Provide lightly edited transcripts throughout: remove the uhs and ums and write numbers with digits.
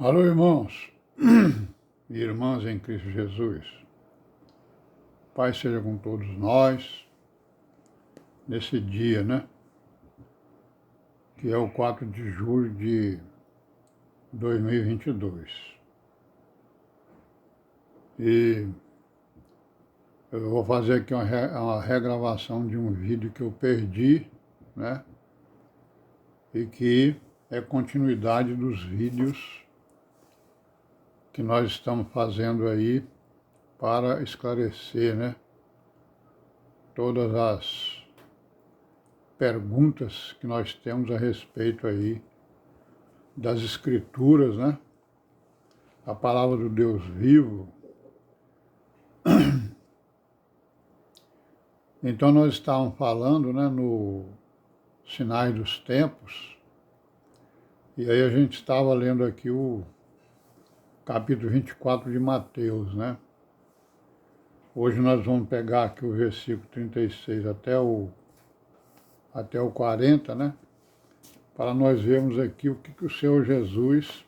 Alô, irmãos e irmãs em Cristo Jesus. Pai seja com todos nós, nesse dia, né? Que é o 4 de julho de 2022. E eu vou fazer aqui uma regravação de um vídeo que eu perdi, né? E que é continuidade dos vídeos que nós estamos fazendo aí para esclarecer, né? Todas as perguntas que nós temos a respeito aí das Escrituras, né? A palavra do Deus vivo. Então nós estávamos falando, né, no Sinais dos Tempos, e aí a gente estava lendo aqui o capítulo 24 de Mateus, né? Hoje nós vamos pegar aqui o versículo 36 até o 40, né? Para nós vermos aqui o que o Senhor Jesus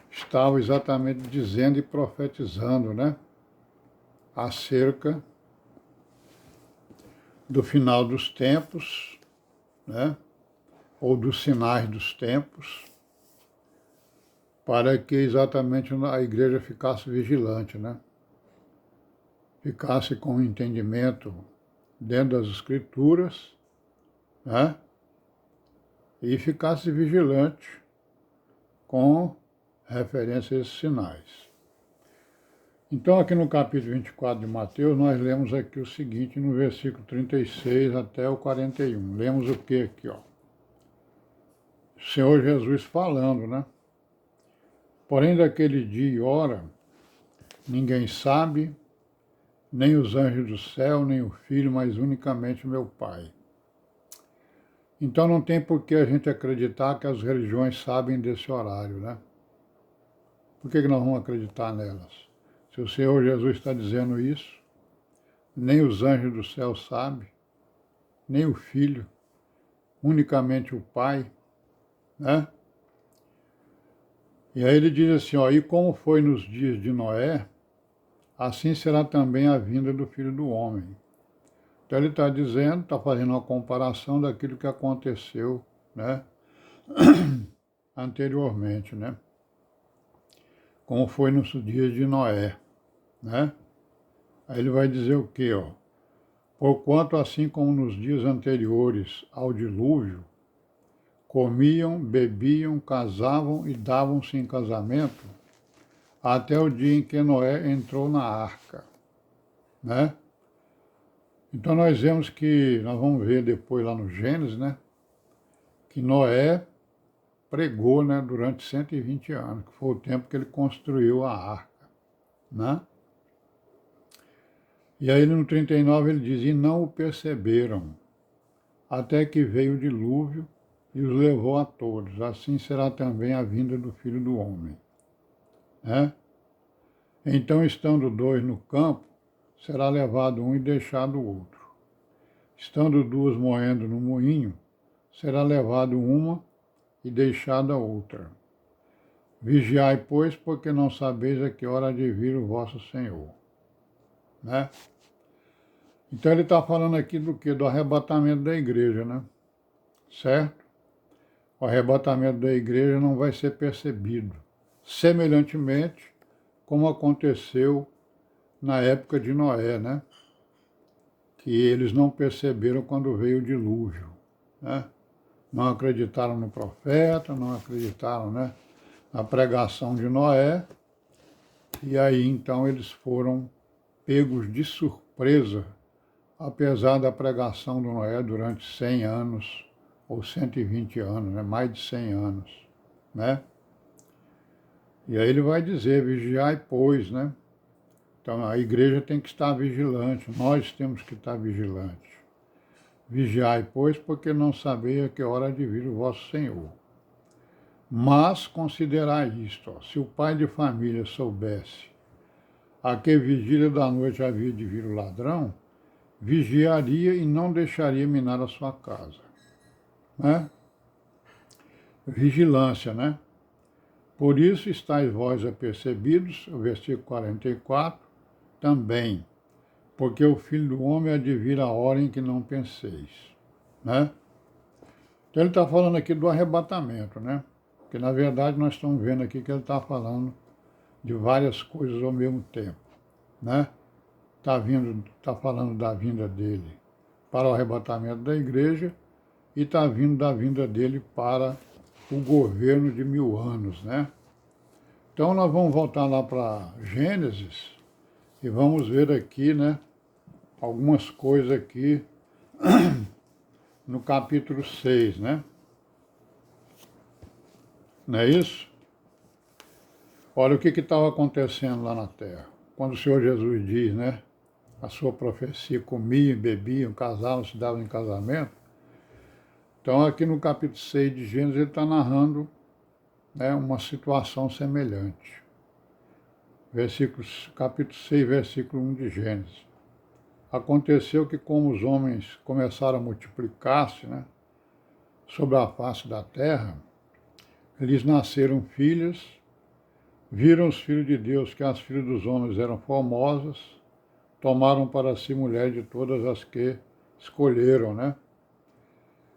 estava exatamente dizendo e profetizando, né? Acerca do final dos tempos, né? Ou dos sinais dos tempos, para que exatamente a igreja ficasse vigilante, né? Ficasse com entendimento dentro das Escrituras, né? E ficasse vigilante com referência a esses sinais. Então, aqui no capítulo 24 de Mateus, nós lemos aqui o seguinte, no versículo 36 até o 41. Lemos o que aqui, ó? O Senhor Jesus falando, né? Porém, daquele dia e hora, ninguém sabe, nem os anjos do céu, nem o Filho, mas unicamente meu Pai. Então não tem por que a gente acreditar que as religiões sabem desse horário, né? Por que nós vamos acreditar nelas? Se o Senhor Jesus está dizendo isso, nem os anjos do céu sabem, nem o Filho, unicamente o Pai, né? E aí ele diz assim, ó, e como foi nos dias de Noé, assim será também a vinda do Filho do Homem. Então ele está dizendo, está fazendo uma comparação daquilo que aconteceu, né, anteriormente, né? Como foi nos dias de Noé, né? Aí ele vai dizer o quê, ó? Porquanto assim como nos dias anteriores ao dilúvio, comiam, bebiam, casavam e davam-se em casamento, até o dia em que Noé entrou na arca, né? Então nós vamos ver depois lá no Gênesis, né? Que Noé pregou, né, durante 120 anos, que foi o tempo que ele construiu a arca, né? E aí no 39 ele diz, e não o perceberam, até que veio o dilúvio e os levou a todos. Assim será também a vinda do Filho do Homem, né? Então, estando dois no campo, será levado um e deixado o outro. Estando duas moendo no moinho, será levado uma e deixada a outra. Vigiai, pois, porque não sabeis a que hora há de vir o vosso Senhor, né? Então ele está falando aqui do quê? Do arrebatamento da igreja, né? Certo? O arrebatamento da igreja não vai ser percebido. Semelhantemente, como aconteceu na época de Noé, né? Que eles não perceberam quando veio o dilúvio, né? Não acreditaram no profeta, não acreditaram, né, na pregação de Noé, e aí então eles foram pegos de surpresa, apesar da pregação de Noé durante 100 anos, ou 120 anos, né, mais de 100 anos, né? E aí ele vai dizer, vigiai, pois, né? Então a igreja tem que estar vigilante, nós temos que estar vigilantes. Vigiai, pois, porque não sabeis a que hora há de vir o vosso Senhor. Mas considerai isto, ó, se o pai de família soubesse a que vigília da noite havia de vir o ladrão, vigiaria e não deixaria minar a sua casa, né? Vigilância, né? Por isso estáis vós apercebidos, o versículo 44, também, porque o Filho do Homem há de vir a hora em que não penseis. Né? Então ele está falando aqui do arrebatamento, né? Porque na verdade nós estamos vendo aqui que ele está falando de várias coisas ao mesmo tempo, né? Está falando da vinda dele para o arrebatamento da igreja e está vindo da vinda dele para o governo de 1000 anos, né? Então nós vamos voltar lá para Gênesis e vamos ver aqui, né, algumas coisas aqui no capítulo 6, né? Não é isso? Olha o que estava acontecendo lá na terra. Quando o Senhor Jesus diz, né, a sua profecia, comiam, bebiam, casavam, se davam em casamento. Então aqui no capítulo 6 de Gênesis ele está narrando, né, uma situação semelhante. Capítulo 6, versículo 1 de Gênesis. Aconteceu que como os homens começaram a multiplicar-se, né, sobre a face da terra, lhes nasceram filhas, viram os filhos de Deus que as filhas dos homens eram formosas, tomaram para si mulher de todas as que escolheram, né?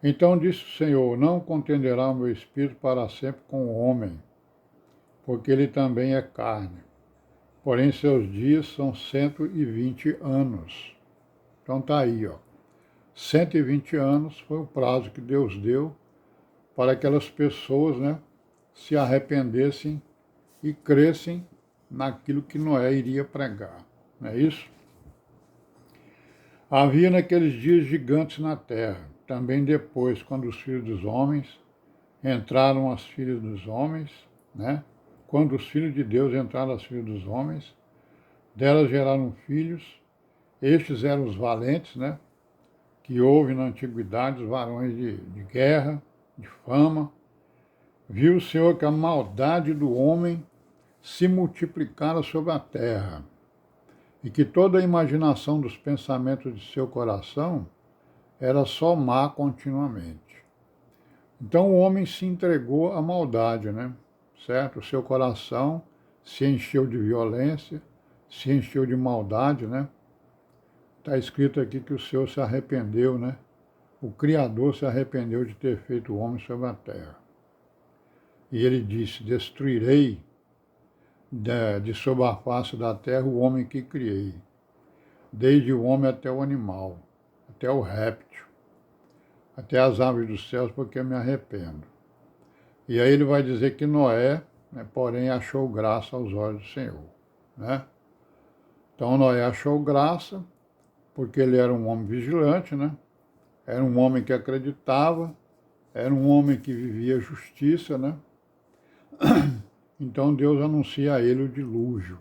Então disse o Senhor, não contenderá o meu espírito para sempre com o homem, porque ele também é carne. Porém, seus dias são 120 anos. Então está aí, ó. 120 anos foi o prazo que Deus deu para aquelas pessoas, né, se arrependessem e crescem naquilo que Noé iria pregar. Não é isso? Havia naqueles dias gigantes na terra. Também depois, quando os filhos dos homens entraram as filhas dos homens, né? Quando os filhos de Deus entraram as filhas dos homens, delas geraram filhos. Estes eram os valentes, né? Que houve na antiguidade, os varões de guerra, de fama. Viu o Senhor que a maldade do homem se multiplicara sobre a terra, e que toda a imaginação dos pensamentos de seu coração era só má continuamente. Então o homem se entregou à maldade, né? Certo? O seu coração se encheu de violência, se encheu de maldade, né? Está escrito aqui que o Senhor se arrependeu, né? O Criador se arrependeu de ter feito o homem sobre a terra. E ele disse, destruirei de sob a face da terra o homem que criei, desde o homem até o animal, até o réptil, até as aves dos céus, porque eu me arrependo. E aí ele vai dizer que Noé, né, porém, achou graça aos olhos do Senhor. Né? Então Noé achou graça, porque ele era um homem vigilante, né? Era um homem que acreditava, era um homem que vivia justiça, né? Então Deus anuncia a ele o dilúvio.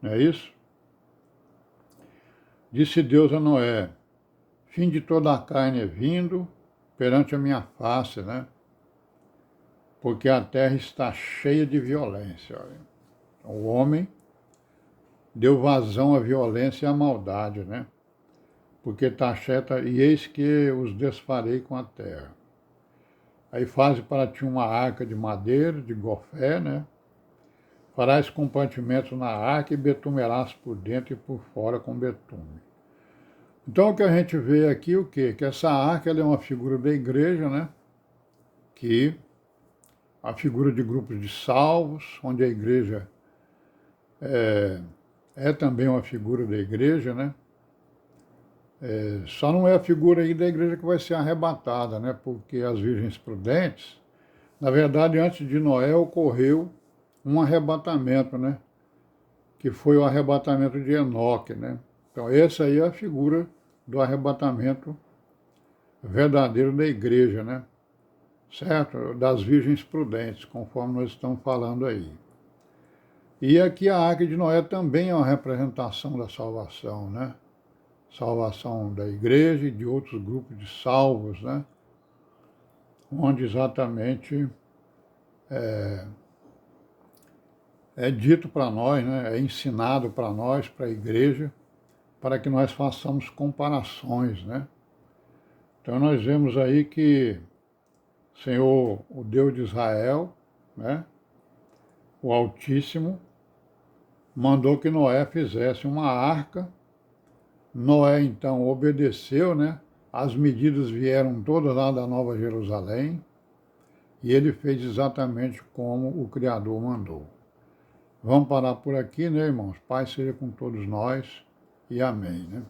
Não é isso? Disse Deus a Noé, fim de toda a carne é vindo perante a minha face, né? Porque a terra está cheia de violência. Olha. O homem deu vazão à violência e à maldade, né? Porque está cheia, e eis que os desfarei com a terra. Aí faze para ti uma arca de madeira, de gofé, né? Farás compartimentos na arca e betumerás por dentro e por fora com betume. Então o que a gente vê aqui, o quê? Que essa arca ela é uma figura da igreja, né? Que a figura de grupos de salvos, onde a igreja é também uma figura da igreja, né? Só não é a figura aí da igreja que vai ser arrebatada, né? Porque as virgens prudentes, na verdade, antes de Noé ocorreu um arrebatamento, né? Que foi o arrebatamento de Enoque, né? Então essa aí é a figura do arrebatamento verdadeiro da igreja, né? Certo? Das virgens prudentes, conforme nós estamos falando aí. E aqui a Arca de Noé também é uma representação da salvação, né? Salvação da igreja e de outros grupos de salvos, né? Onde exatamente é dito para nós, né? É ensinado para nós, para a igreja, para que nós façamos comparações, né? Então nós vemos aí que o Senhor, o Deus de Israel, né? o Altíssimo mandou que Noé fizesse uma arca. Noé, então, obedeceu, né? As medidas vieram todas lá da Nova Jerusalém e ele fez exatamente como o Criador mandou. Vamos parar por aqui, né, irmãos? Paz seja com todos nós e amém, né?